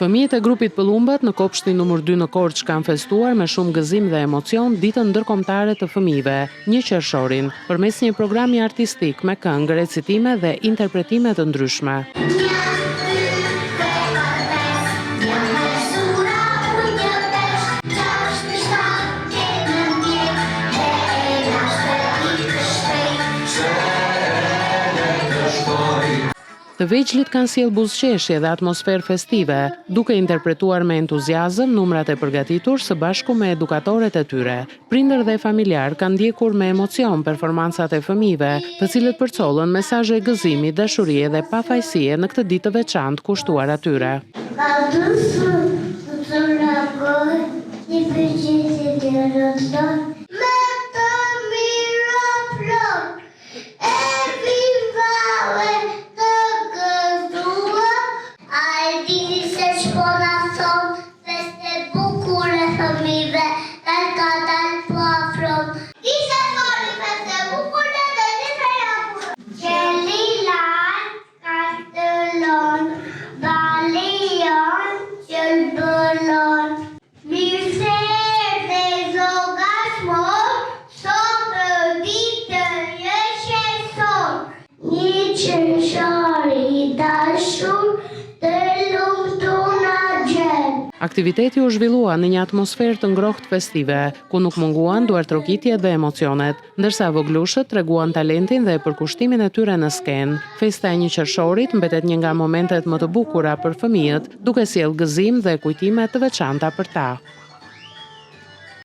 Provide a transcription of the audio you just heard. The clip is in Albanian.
Fëmijët e grupit Pëllumbat në kopshtin numër 2 në Korçë kanë festuar me shumë gëzim dhe emocion ditën ndërkombëtare të fëmijëve, 1 qershorin, përmes një programi artistik me këngë, recitime dhe interpretime të ndryshme. Të vegjëlit kanë sjellë buzëqeshje dhe atmosferë festive, duke interpretuar me entuziazëm numrat e përgatitur së bashku me edukatorët e tyre. Prindër dhe familjar kanë ndjekur me emocion performancat e fëmijëve, të cilët përcollën mesazhe gëzimi, dashurie dhe pafajësie në këtë ditë të veçantë kushtuar atyre. Aktiviteti u zhvillua në një atmosferë të ngrohtë festive, ku nuk munguan duartrokitjet dhe emocionet, ndërsa voglushët treguan talentin dhe përkushtimin e tyre në skenë. Festa e 1 qershorit mbetet një nga momentet më të bukura për fëmijët, duke sjellë gëzim dhe kujtime të veçanta për ta.